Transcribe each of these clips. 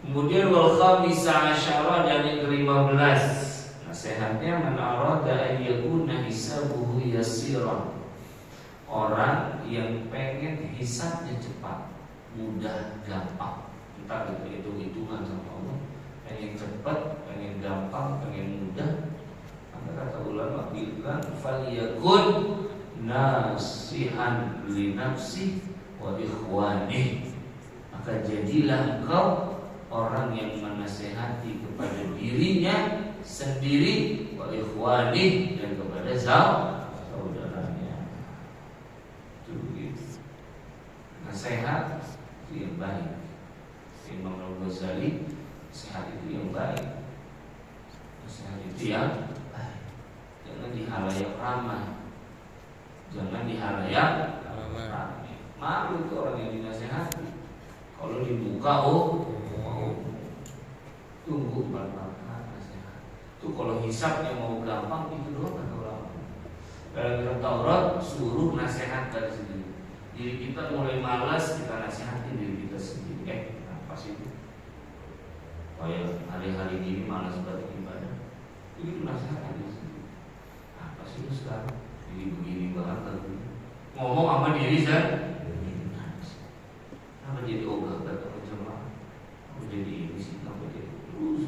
Kemudian wal khamisa asyara dan yang ke-15, nasihatnya man arada an yakuna hisabuhu yasiran. Orang yang pengen hisabnya cepat, mudah, gampang. Entah itu hitung-hitungan sama Allah. Pengen cepat, pengen gampang, pengen mudah. Maka kata ulama bilang faliyakun nasihan li nafsi wa ikhwanih. Maka jadilah engkau orang yang menasehati kepada dirinya sendiri wa ikhwanih dan kepada saudaranya. Itu begitu. Nasihat itu yang baik. Imam Al-Ghazali, nasihat itu yang baik. Nasihat itu yang baik. Jangan di halayak ramai. Jangan di halayak ramai. Malu itu orang yang dinasehati. Kalau dibuka, tunggu berapa nasihat. Itu kalau hisabnya mau gampang itu doang kata ulama. Dalam kitab Taurat suruh nasihat dari sendiri. Diri kita mulai malas, kita nasihati diri kita sendiri. Apa sih itu? Kayak hari-hari ini malas beribadah. Itu nasihat dari sendiri. Apa sih itu sekarang? Jadi begini banget. Ngomong sama diri sendiri. Kenapa jadi ogah kata jemaah? Kenapa jadi ini sih? Kenapa jadi terus?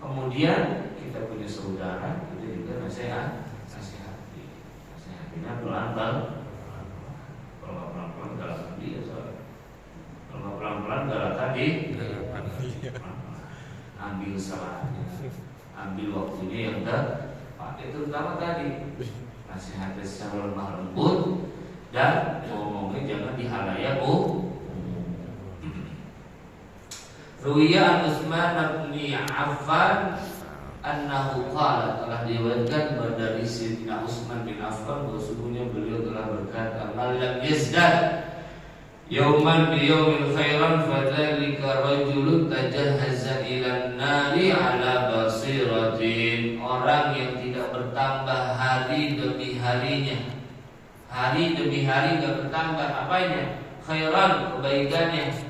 Kemudian kita punya saudara, kita juga nasihati. Nasihatinya pelan-pelan. Kalau pelan-pelan galakan dia soalnya. Kalau pelan-pelan galakan dia. Ambil salahnya, ambil waktunya yang tepat. Itu terutama tadi nasihatnya secara lemah lembut. Dan ngomongnya jangan di halayak Ruwiya an Utsman bin Affan annahu qala, telah diriwayatkan dari Sayyidina Utsman bin Affan bahwa sesungguhnya beliau telah berkata, "Man lam yazdad yauman bi yaumin khairan fadzalika rajulun tajahhaza ila an-nari ala basiratin." Orang yang tidak bertambah hari demi harinya, hari demi hari gak bertambah apanya? Khairan, kebaikannya.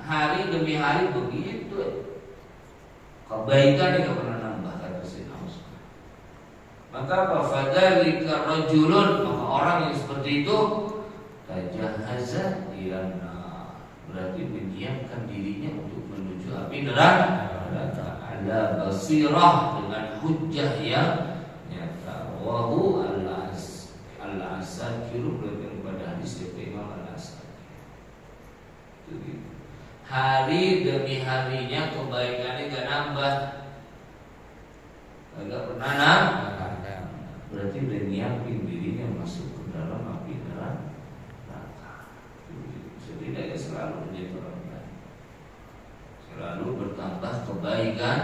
Hari demi hari begitu. Kebaikannya gak pernah nambah kata Sayyidina Utsman. Maka apa? Fadzalika rajulun, maka orang yang seperti itu tajahhaza ilan nar, berarti menyiapkan dirinya untuk menuju api neraka. Ada basirah dengan hujjah yang nyata. Wahu al-Asakir berarti pada hadis dari Imam Al-Asakir. Itu gitu. Hari demi harinya kebaikannya gak nambah, gak pernah nambah. Berarti udah nyiapin dirinya masuk ke dalam api neraka. Setidaknya selalu menjadi orang baik, selalu bertambah kebaikan,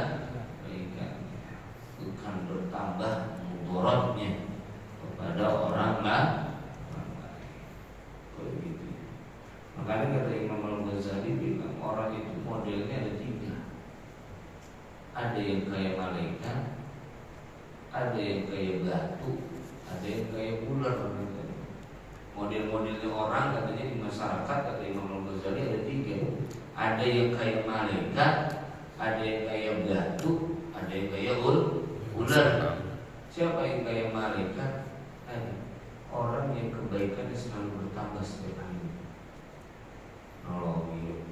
bukan bertambah mudaratnya kepada orang lain. Begitu. Makanya kata Imam Al-Ghazali bilang orang itu modelnya ada 3. Ada yang kayak malaikat, ada yang kayak batu, ada yang kayak ular. Model-modelnya orang katanya di masyarakat kata Imam Al-Ghazali ada 3. Ada yang kayak malaikat, ada yang kayak batu, ada yang kayak ular. Siapa yang kayak malaikat? Orang yang kebaikannya selalu bertambah setiap hari. Nolongin,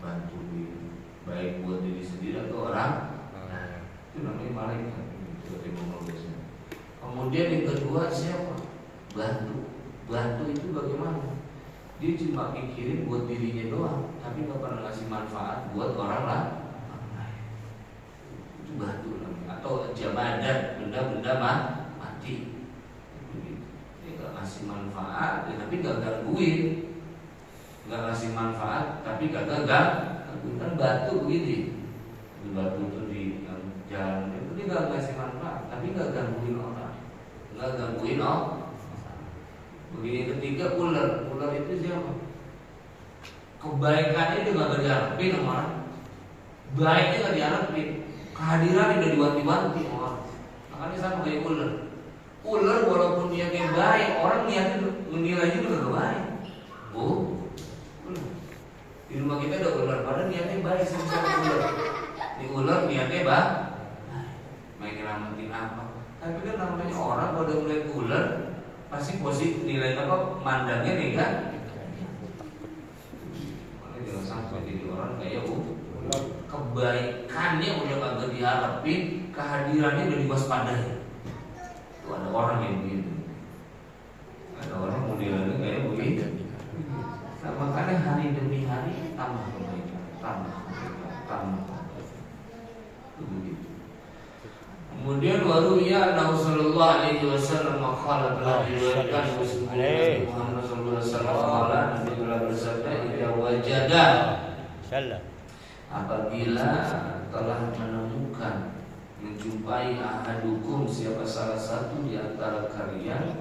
bantuin, baik buat diri sendiri atau orang. Itu namanya malaikat. Kemudian yang kedua siapa? Bantu itu bagaimana? Dia cuma pikirin buat dirinya doang, tapi gak pernah ngasih manfaat buat orang lain. Itu bantu namanya. Atau jamadat, benda-benda mati. Dia gak ngasih manfaat, tapi gak gangguin. Gak ngasih manfaat, tapi gak gangguin. Kan batu begini. Batu itu di jalan itu dia gak ngasih manfaat, tapi gak gangguin orang. Gak gangguin orang. Begini ketiga ular itu siapa? Kebaikannya dia gak diharapin sama orang, baiknya gak diharapin, kehadirannya udah diwanti-wanti sama orang. Makanya sama kayak ular walaupun dia kayak baik, orang niatnya menilainya juga gak baik. Di rumah kita ada ular, padahal niatnya baik sama ular. Di ular niatnya baik, main nyelamatin apa? Tapi kan namanya orang kalau udah melihat ular pasti positif, nilai apa mandangnya nih kan? Makanya jangan sampai jadi orang kayak ular. Kebaikannya udah kagak diharapin, kehadirannya udah diwaspadai. Tuh ada orang yang begitu. Ada orang modelnya kayak begitu. Nah, makanya hari demi hari tambah kebaikan, tambah. Begitu. Kemudian baru ya Nabi Sallallahu Alaihi Wasallam qala telah diriwayatkan Muhammad Sallallahu Alaihi Wasallam Nabi telah bersabda idza wajada apabila telah menemukan menjumpai ahadukum siapa salah satu di antara kalian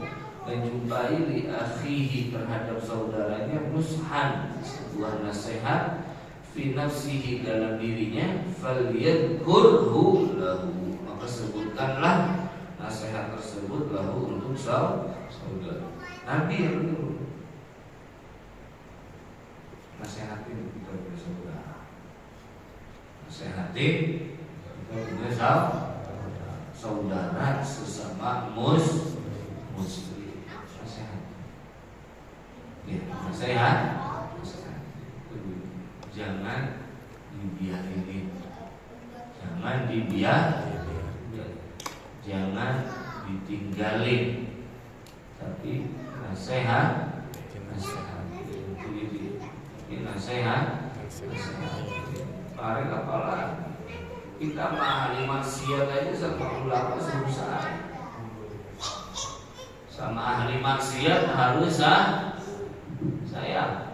menjumpai li akhihi terhadap saudaranya nushan sebuah nasihat fi nafsihi dalam dirinya falyadhkurhu lahu maka sebutkanlah nasihat tersebut lahu untuk saudara. Nabi yang dulu nasihatin kita punya saudara, nasihatin kita punya saudara sesama muslim. Nasihat, jangan dibiarin, jangan ditinggalin, tapi nasihat, ini nasihat. Mari apalah kita ahli maksiat aja sama ulama susah, sama ahli maksiat harus saya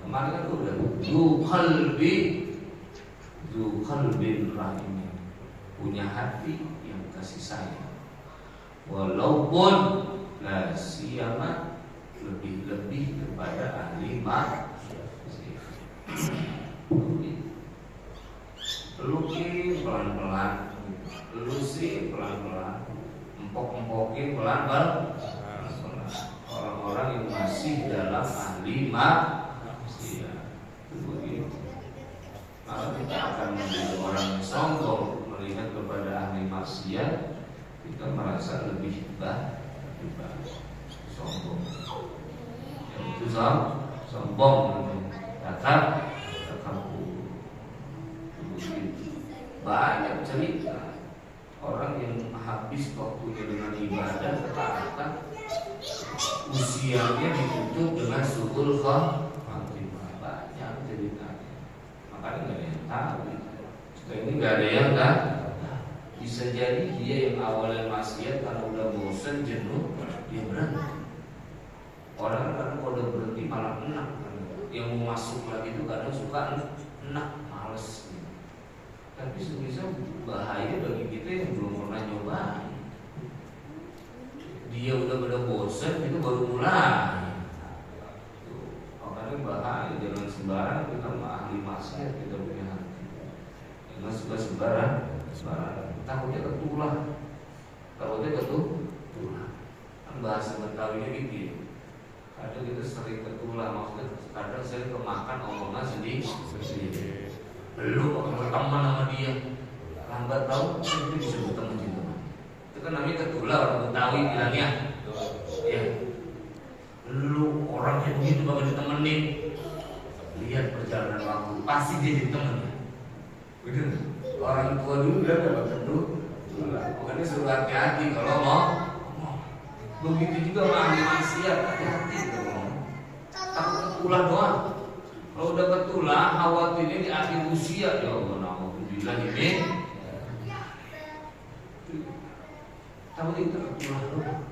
kemarin kan udah du qalbin rahim, punya hati yang kasih sayang walaupun la siyama lebih kepada ahli maksiat. Pelukin pelan-pelan, elusi pelan-pelan, empok-empokin pelan-pelan. Orang-orang yang masih dalam ahli maksiat begitu, maka kita akan menjadi orang yang sombong melihat kepada ahli maksiat, kita merasa lebih sombong. Yang itu sombong, takabur. Banyak cerita orang yang habis waktunya dengan ibadah ketaatan, usianya ditutup dengan syukur khatimah. Banyak ceritanya. Makanya nggak ada yang tahu. Setelah ini nggak ada yang tahu. Bisa jadi dia yang awalnya maksiat karena udah bosan jenuh dia berhenti. Orang kadang kalau udah berhenti malah enak. Yang mau masuk lagi itu kadang suka enak, males. Tapi sebenarnya bahaya bagi kita yang belum pernah nyobain. Dia udah pada bosan itu baru mulai. Makanya bahaya, jangan sembarang kita ahli maksiat kita punya hati. Jangan suka sembarang. Takutnya ketulah. Kan bahasa Betawinya gitu. Kadang kita sering ketulah, maksudnya kadang sering kemakan omongan sendiri. Lu kalau berteman sama dia, lambat tahu itu bisa berteman juga. Itu kan namanya ketulah, orang Betawi bilangnya. Ya, lu orang yang begitu bakal ditemenin. Lihat perjalanan waktu, pasti dia jadi temennya. Begitu. Orang tua dulu bilang dapat ketulah. Makanya suruh hati-hati kalau mau. Begitu juga sama ahli maksiat, hati-hati kalau mau. Takut ketulah doang. Kalau udah ketulah, khawatirnya di akhir usia, ya Allah, na'udzubillah ini. Takut itu ketulah doang.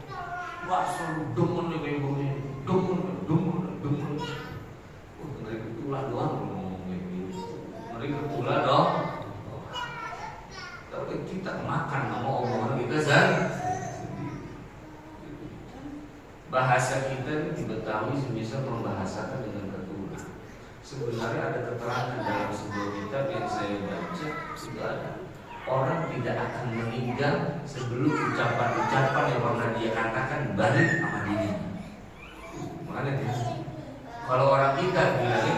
Wah, selalu demen nih kayak begini, demen. Dari ketulah doang ngomong kayak gitu. Mari ketulah dong. Tapi kita makan sama omongan kita sendiri. Bahasa kita ini di Betawi bisa membahasakan dengan ketulah. Sebenarnya ada keterangan dalam sebuah kitab yang saya baca, sudah ada. Orang tidak akan meninggal sebelum ucapan-ucapan yang pernah dia katakan balik sama dirinya. Makanya dia, kalau orang kita bilangnya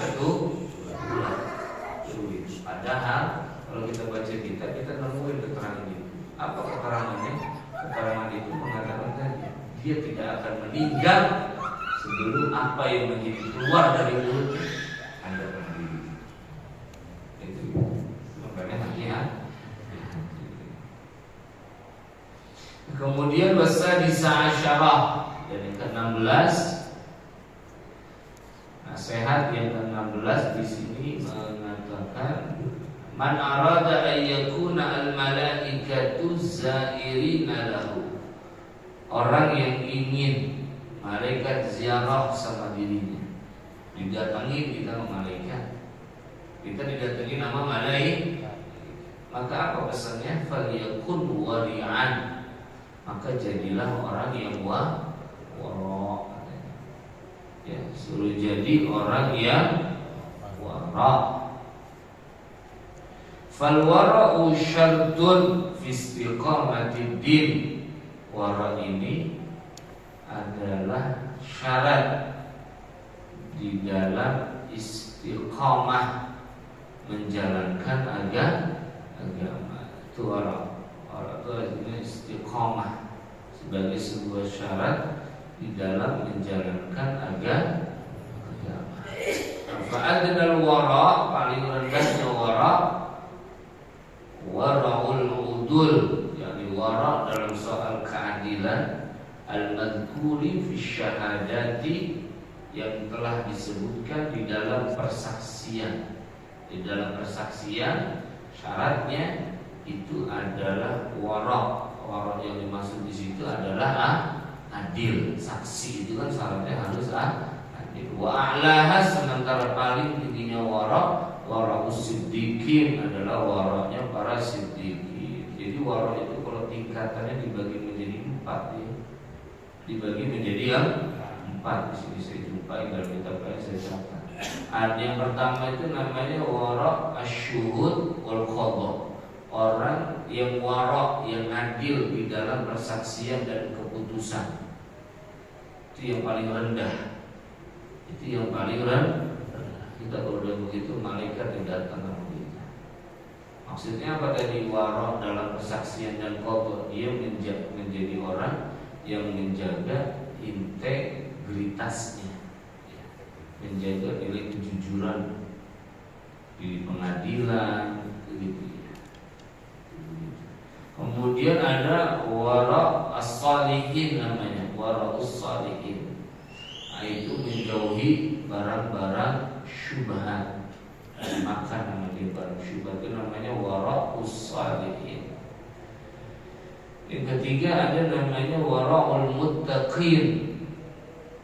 Kalau kita baca kita nemuin keterangan itu. Apa keterangannya? Keterangan itu mengatakan tadi dia tidak akan meninggal sebelum apa yang menjadi keluar dari mulut Anda berdiri. Itu makanya hati-hati. Kemudian wasadisa asyarah, dan yang ke-16, nasihat yang ke-16 di sini mengatakan man arada an yakuna al malaikatu zairina lahu. Orang yang ingin malaikat ziarah sama dirinya, didatangi kita sama malaikat, kita didatangi nama malaikat, maka apa pesannya? Falyakun wari'an, maka jadilah orang yang wara, ya, suruh jadi orang yang wara. Fal wara'u syartun fi istiqamatid din. Wara ini adalah syarat di dalam istiqamah menjalankan agama. Itu wara. Wara itu artinya istiqamah sebagai sebuah syarat di dalam menjalankan agama. Fa'adnal wara, paling rendahnya wara, wara'ul udul, yakni wara dalam soal keadilan, al-madhkuri fi syahadati, yang telah disebutkan di dalam persaksian. Di dalam persaksian syaratnya itu adalah wara. Wara yang dimaksud di situ adalah adil. Saksi itu kan syaratnya harus adil. Wa a'laha, sementara paling tingginya wara siddiqin, adalah waranya para siddiqin. Jadi wara itu kalau tingkatannya dibagi menjadi 4 ya. Dibagi menjadi yang 4. Di sini saya jumpai dalam kitab yang saya catat. Yang pertama itu namanya wara asyuhud wal qadha. Orang yang wara, yang adil di dalam persaksian dan keputusan. Itu yang paling rendah. Itu yang paling rendah. Kita kalau udah begitu malaikat yang datang sama kita. Maksudnya apa tadi? Wara dalam persaksian dan qadha, dia menjadi orang yang menjaga integritasnya, menjaga nilai kejujuran di pengadilan, gitu. Kemudian ada wara as-salihin, namanya wara as-salihin. Itu menjauhi barang-barang syubhat. Makan namanya barang syubhat, itu namanya wara as-salihin. Yang ketiga ada namanya wara'ul muttaqin.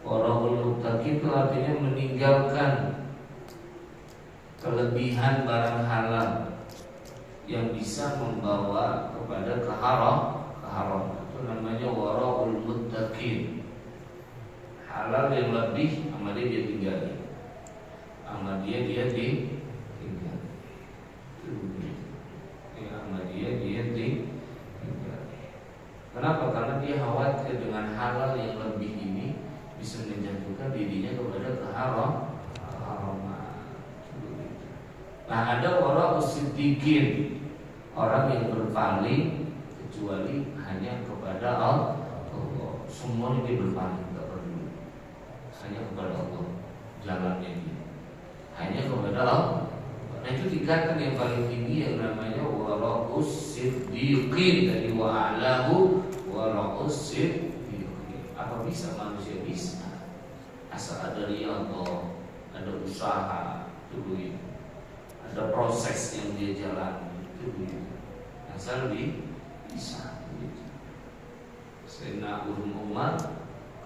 Wara'ul muttaqin itu artinya meninggalkan kelebihan barang halal yang bisa membawa kepada keharaman. Itu namanya wara'ul muttaqin. Halal yang lebih sama dia tinggali, sama dia tinggali. Sama dia tinggali. Kenapa? Karena dia khawatir dengan halal yang lebih ini bisa menjatuhkan dirinya kepada keharaman. Nah, ada orang siddiqin, orang yang berpaling kecuali hanya kepada Allah. Semuanya dia berpaling, tidak perlu, hanya kepada Allah jalannya dia, hanya kepada Allah. Nah, itu tingkatan yang paling tinggi yang namanya wara'us siddiqin, dari wa'alahu wara'us siddiqin. Apa bisa manusia? Bisa, asal ada riyadhah, ada usaha, itu ada proses yang dia jalani, itu asal bisa. Sayyidina Umar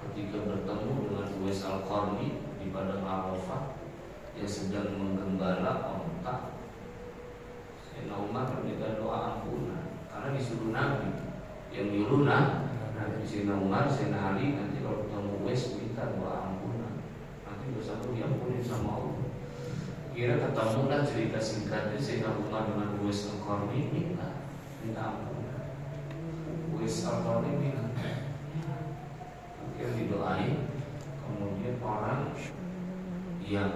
ketika bertemu dengan Uwais Al-Qarni di padang Arafah, dia sedang menggembala onta. Sayyidina Umar minta doa ampunan karena disuruh Nabi, yang nyuruh Nabi. Sayyidina Umar, Sayyidina Ali, nanti kalau ketemu Uwais minta doa ampunan, nanti dosamu diampuni sama Allah. Kira ketemulah cerita singkatnya Sayyidina Umar dengan Uwais Al-Qarni, minta ampunan. Uwais Al-Qarni minta, akhirnya didoain. Kemudian orang yang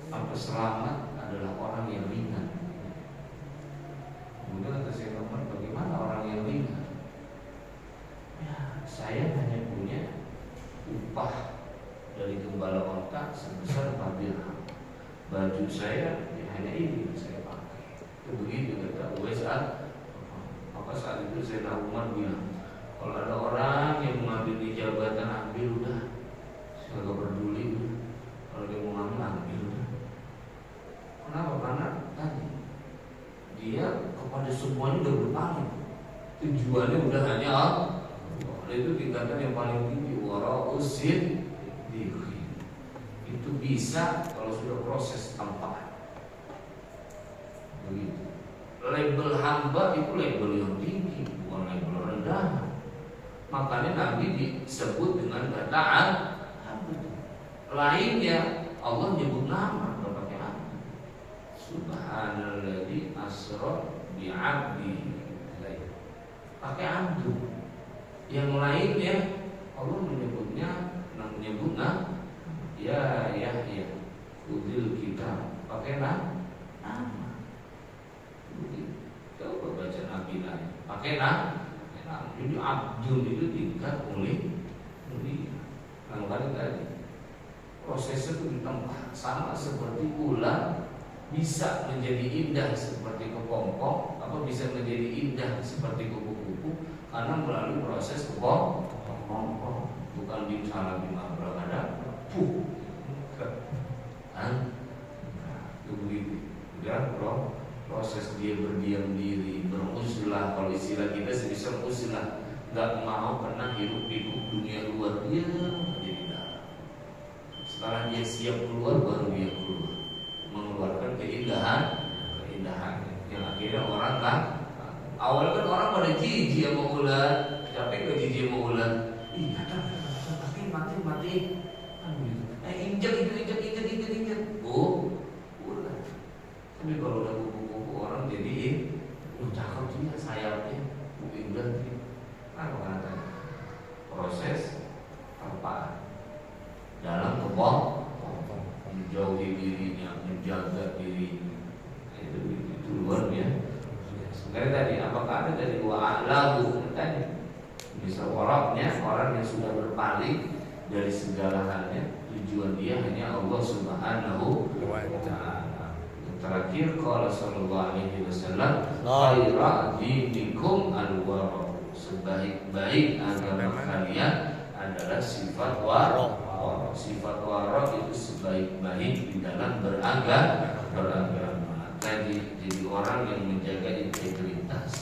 sampai selamat adalah orang yang ringan. Kemudian kata Syekh Umar, bagaimana orang yang ringan? Ya, saya hanya punya upah dari gembala kota sebesar 4 dirham. Baju saya ya hanya ini yang saya pakai. Itu begitu kata Uwais. Maka saat itu Sayyidina Umar bilang, kalau ada orang yang mengambil di jabatan, ambil udah, saya gak peduli. Kalau dia mau ngambil, ambil udah. Kenapa? Karena tadi dia kepada semuanya udah berpaling. Tujuannya udah hanya Allah. Itu tingkatan yang paling tinggi. Wara'usin diri. Itu bisa kalau sudah proses tanpa. Begitu. Label hamba itu label yang tinggi, bukan label rendah. Makanya Nabi disebut dengan kata hamba. Lainnya Allah nyebut nama, nggak pakai hamba. Subhanalladzi asra bi'abdihi. Pakai abdu. Yang lainnya Allah menyebut ya Khudil kitab, pakai nama. Coba baca Nabi lain, pakai nama. Jadi abdul itu tingkat mulia. Makanya tadi prosesnya itu ditempa sama seperti ular, bisa menjadi indah seperti kepompong, apa bisa menjadi indah seperti kupu-kupu karena melalui proses kepompong, bukan bimsalah bimabrak ada itu begitu. Ya, proses dia berdiam diri, beruzlah. Kalau istilah kita sebisa uzlah, nggak mau pernah hidup dunia luar, dia jadi dalam. Setelah dia siap keluar, baru dia keluar, mengeluarkan keindahan yang akhirnya orang kan awal kan orang pada jijik sama ular, capek gak jijik sama ular, ih kata mati injek ular. Tapi kalau udah kupu-kupu orang jadi cakep juga sayapnya, indah sih. Apa katanya? Proses apa? Dalam kebon, menjauhi dirinya, menjaga dirinya. Itu luar biasa. Sekarang tadi apakah ada dari wa'alahu tadi? Bisa orangnya orang yang sudah berpaling dari segala halnya, tujuan dia hanya Allah Subhanahu wa ta'ala. Terakhir qala sallallahu alaihi wasallam, khairu dinikum al-wara. Sebaik-baik agama kalian adalah sifat wara. Sifat wara itu sebaik-baik di dalam beragama. Jadi orang yang menjaga integritas,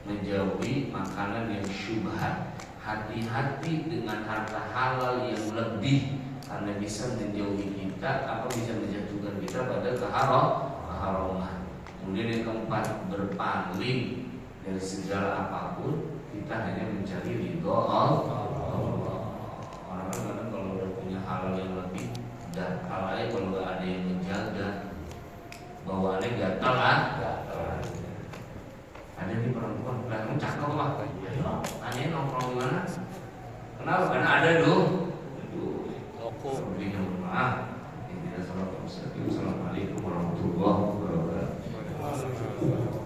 menjauhi makanan yang syubhat, hati-hati dengan harta halal yang lebih, karena bisa menjauhi kita, apa bisa menjatuhkan kita pada keharaman. Kemudian yang keempat, berpaling dari segala apapun, kita hanya mencari ridho Allah. Orang kadang kalau udah punya halal yang lebih, dan halal kalau nggak ada yang menjaga, bawaannya gatal ada di perempuan, kelihatan cakep lah. Tanya nongkrong di mana? Kenapa? Karena ada dong. Assalamualaikum warahmatullahi wabarakatuh.